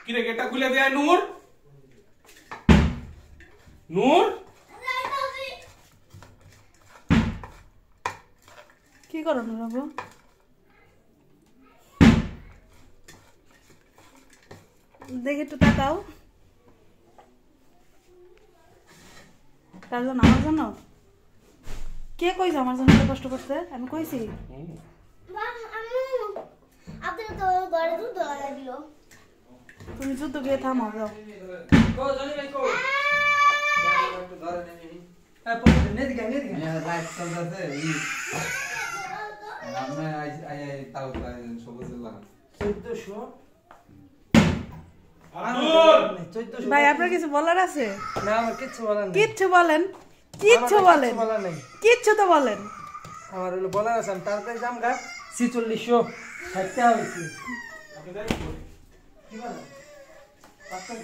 কিরে গেটটা খুলে দে নূর নূর কি করো বাবু দেখে একটু তাকাও তার জন্য আমার জন্য কে কইছে আমার জন্য কষ্ট করতে আমি কইছি তুমি যুদ্ধ গিয়ে থামো যাও ভাই আপনার কিছু বলার আছে না আমার কিচ্ছু বলার নেই কিচ্ছু বলেন কিচ্ছু তো বলেন আমার হলো বলার আছে আমি তাড়াতাড়ি যাম গা 4600 থাকতে হইছে কি বলেন পাঁচটা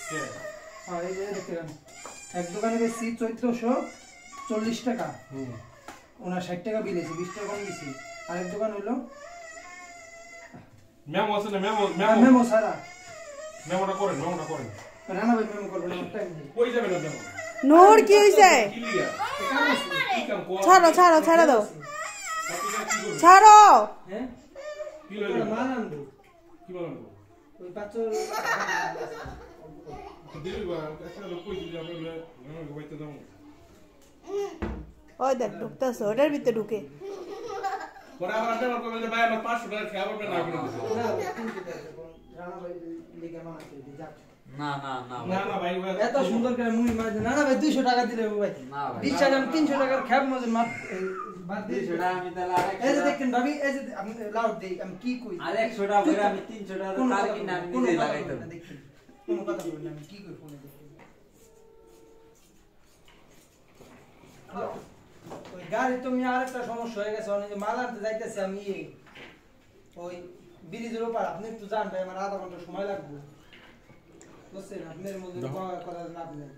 কে হ্যাঁ এই যে দেখেন এক দোকানে বেশি 1440 টাকা ওনা 60 টাকা বিলেছে 20 টাকা কম দিছি আরেক দোকান হলো মেমো আছে না মেমো সারা মেমোটা করেন রানা ভাই মেমো করবেন আমার টাইম নেই কই যাবেন না মেমো নূর কি হইছে ছাড়ো দাও ছাড়ো হ্যাঁ কি লইলো মানান দো কি বলেন ওই পাঁচর দিবা আসলে লোক কই দিলে আমরা মেমো কইতে দাও ওই দেখ ঢুকতেছে ওটার ভিতরে ঢুকে পরে আবার আসলে আমার কইলে ভাই আমার 500 টাকা খাবার পে না করে দিছে রানা ভাই লিখে মানাতে দি যাক না ভাই এত সুন্দর করে মুই মাঝে না ভাই 200 টাকা দিলে ভাই না ভাই 20 টাকা 300 টাকার খ্যাপ মজে মাত বাদ দিয়ে 200 টাকা আমি তাহলে এই যে দেখেন ভাবি এই যে আমি লাউড দেই আমি কি কই আর 100 টাকা করে আমি 300 টাকা তার কিনা আমি নিজে লাগাইতাম দেখেন কোন কথা বলেন আমি কি কই ফোনে দেখেন ওই গাড়ি তুমি আরেকটা সমস্যা হয়ে গেছে অনেক মাল আনতে যাইতেছি আমি ওই ব্রিজের উপর আপনি একটু যান ভাই আমার আধা ঘন্টা সময় লাগবে বুঝছেন আপনার মধ্যে কথা লাভ নেই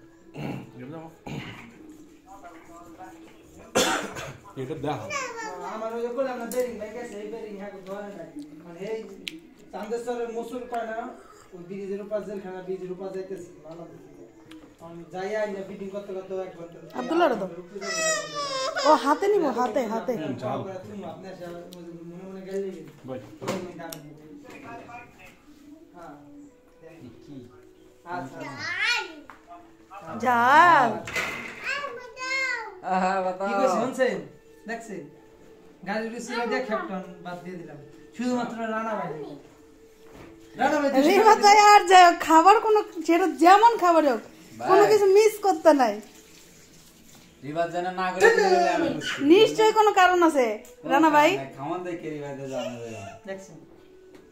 এটা দাও আমার ওই বলে আমরা বেরিং ভাই গেছে এই বেরিং হ্যাঁ ধরে না মানে এই চান্দেশ্বরের মসুর পায় না ওই ব্রিজের উপর জেলখানা ব্রিজের উপর যাইতেছি ভালো আমি যাই আই না ফিটিং করতে করতে এক ঘন্টা আব্দুল্লাহ রে দাও ও হাতে নিব হাতে চাল তুমি আপনার মনে মনে গালি দিবেন ভাই হ্যাঁ কি আচ্ছা যাও বাতা কি কইছ শুনছেন দেখছেন গাড়ির রিসিভার দিয়ে ক্যাপ্টেন বাদ দিয়ে দিলাম শুধুমাত্র রানা ভাই রিফাত ভাই আর যাই হোক, খাবার কোনো যেটা যেমন খাবার হোক কোনো কিছু মিস করতে নাই রিবাজ জানা না করে দিলে আমি নিশ্চয়ই কোনো কারণ আছে রানা ভাই খাওয়ান দেই কে রিবাজে জানা যায় দেখছেন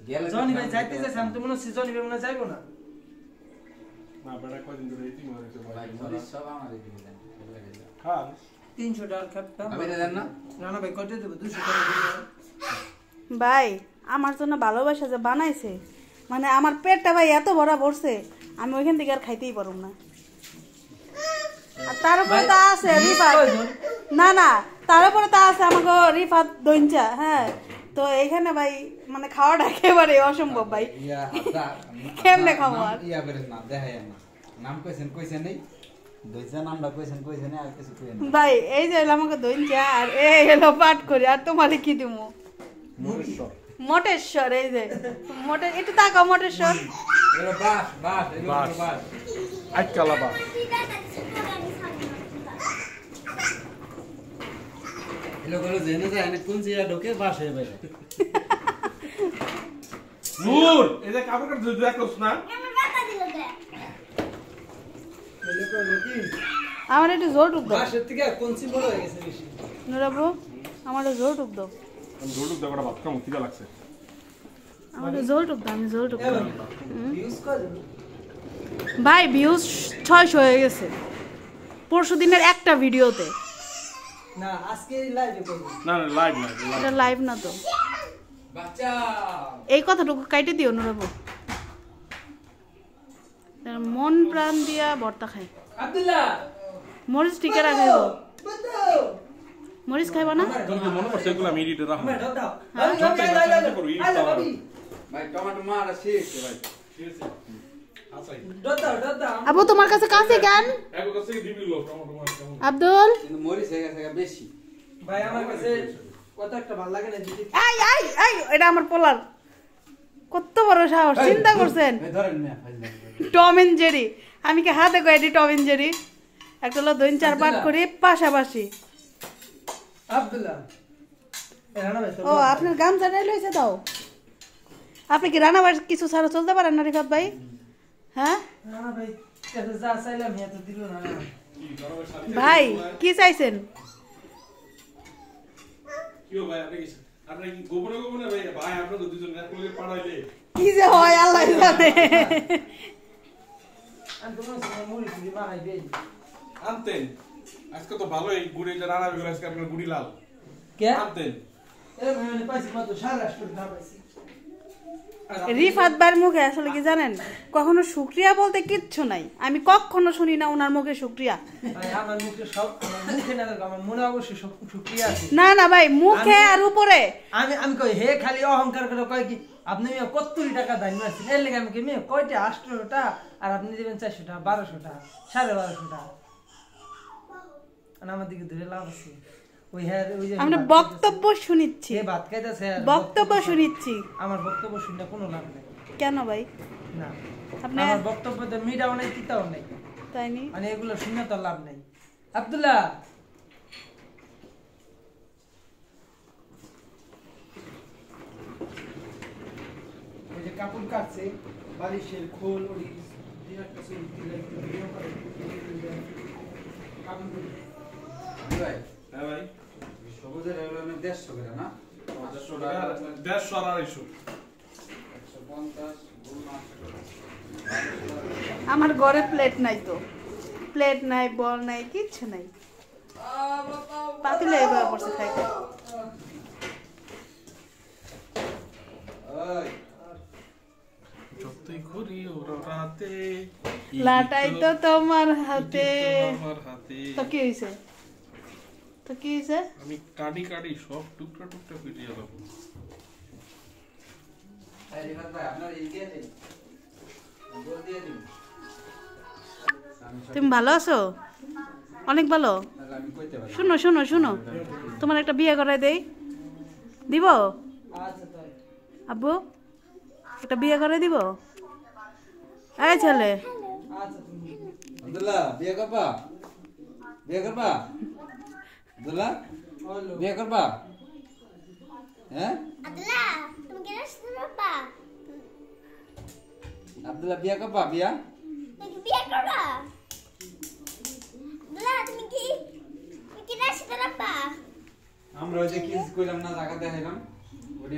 গেলে জনি ভাই যাইতেছে আমি তো মনে হচ্ছে জনি ভাই মনে যাইবো না না বড় কদিন ধরে এটি মনে হচ্ছে ভাই মরিস সব আমারে দিবে দেন হ্যাঁ 300 টাকা ক্যাপটা আমি দেন না রানা ভাই কত দেব 200 টাকা দিবেন ভাই আমার জন্য ভালোবাসা যে বানাইছে মানে আমার পেটটা ভাই এত ভরা ভরছে আমি ওইখান থেকে আর খাইতেই পারুম না আর তার উপরে তা আছে রিফাত না তার উপরে তা আছে আমাকে রিফাত দইঞ্চা হ্যাঁ তো এইখানে ভাই মানে খাওয়াটা একেবারে অসম্ভব ভাই ইয়া আপনা কেমনে খাবো আর ইয়া বেরেন না দেখাই না নাম কইছেন নেই দুইজন নামটা কইছেন আর কিছু কইেন ভাই এই যে হলো আমাকে দইঞ্চা আর এই হলো পাট করি আর তোমারে কি দিমু মটেশ্বর এই যে মটে একটু তাকাও মটেশ্বর এলো বাস আজকাল আবার এলো গুলো জেনে যায় না কোন জিয়া ঢোকে বাস হয়ে বাইরে নূর এই যে কাপড় কাট দুই দেখোস না আমার একটু জোর টুক দাও বাসের থেকে কোনসি বড় হয়ে গেছে বেশি নুরাবু আমার একটু জোর টুক দাও আমি দৌড়ুক দাও ভাত খামু কিটা লাগছে আমার একটু জোর টুক দাও আমি জোর টুক দাও ইউজ কর ভাই ভিউজ 600 হয়ে গেছে পরশুদিনের একটা ভিডিওতে না আজকে লাইভে করব না লাইভ না এটা লাইভ না তো বাচ্চা এই কথাটুকু কাইটে দিও নুরাবু মন প্রাণ দিয়া ভর্তা খাই আব্দুল্লাহ মরিচ টিকে রাখাইবো মরিচ খাইবা না তুমি মনে করছ এগুলো আমি এডিটর রাখব আমরা দাও ভাই ভাই টমেটো মারা শেষ ভাই ঠিক আছে আচ্ছা দাদা আবু তোমার কাছে কাছে কেন একবার কাছে দিবি লোক টমেটো কেমন আব্দুল কিন্তু মরিচ হয়ে গেছে বেশি। ভাই আমার কাছে কত একটা ভালো লাগে না দিদি এই এটা আমার পোলার কত বড় সাহস চিন্তা করছেন এই ধরেন না ফাইল টম এন্ড জেরি আমি কি হাতে কয়টি টম এন্ড জেরি একটা হলো 2-4 পাট করি পাশাপাশি আব্দুল্লাহ রানা ভাই ও আপনার গামছা নাই লইছে দাও আপনি কি রান্না বাড়ি কিছু ছাড়া চলতে পারেন না রিফাত ভাই হ্যাঁ রানা ভাই কাছে যা চাইলাম হে তো দিল না ভাই কি চাইছেন কিও ভাই আপনি কি গোপনে গোপনে ভাই ভাই আপনারা দুজন এক লগে পাড়াইলে কি যে হয় আল্লাহ জানে আমি তোমার সঙ্গে মুড়ি ফুড়ি মাখাই দেই আনতেন আজকে তো ভালোই গুড়ি যে রান্না করে আজকে আপনার গুড়ি লাল কে আনতেন এ মানে পাইছি মাত্র 7.5 কোটি টাকা পাইছি রিফাত ভাইয়ের মুখে আসলে কি জানেন কখনো শুকরিয়া বলতে কিচ্ছু নাই আমি কখনো শুনি না ওনার মুখে শুকরিয়া ভাই আমার মুখে সব আমার মুখে না দেখো আমার মনে অবশ্যই শুকরিয়া আছে না না ভাই মুখে আর উপরে আমি কই হে খালি অহংকার করে কয় কি আপনি কত টাকা দান মারছেন এর লাগে আমি কি মে কয়টা 800 টাকা আর আপনি দিবেন 400 টাকা 1200 টাকা 1250 টাকা আর আমার দিকে ধরে লাভ আছে ওই হ্যাঁ ওই যে আমরা বক্তব্য শুনিচ্ছি সে ভাত খাইতেছে বক্তব্য শুনিচ্ছি আমার বক্তব্য শুনলে কোনো লাভ নেই কেন ভাই না আপনি আমার বক্তব্য তো মিটাও নাই তিতাও নাই তাই নি মানে এগুলো শুনে তো লাভ নাই আব্দুল্লাহ এই যে কাপড় কাটছে বালিশের খোল ওই দিন একটা ছবি দিলে ভিডিও করে কাপড় ভাই হ্যাঁ ভাই সবুজের হলো 150 করে না 150 টাকা 150 আর 250 150 গুণ 800 আমার ঘরে প্লেট নাই তো প্লেট নাই বল নাই কিচ্ছু নাই পাতিলে এবার করছে খাইতে ওই যতই ঘুরি ওর রাতে লাটাই তো তোমার হাতে আমার হাতে তো কি হইছে তো কি হইছে আমি কাটি কাটি সব টুকরা টুকরা ফিরিয়ে দেবো এই রিফাত ভাই আপনার এই দিয়ে দিন গোল দিয়ে দিন তুমি ভালো আছো অনেক ভালো তাহলে আমি কইতে পারি শুনো শুনো শুনো তোমার একটা বিয়ে করাই দেই দিব আচ্ছা তাই আব্বু একটা বিয়ে করে দিব এই ছেলে আচ্ছা তুমি আব্দুল্লাহ বিয়ে করবা আব্দুল্লাহ হলো বিয়ে করবা হ্যাঁ Adela, তুমি কি রাস্তা রাখবা? আব্দুল্লাহ বিয়ে করবা বিয়া তুমি কি বিয়ে করবা? Adela, তুমি কি রাস্তা রাখবা? আমরা ওই যে কিস কইলাম না জায়গা দেখাইলাম ওটি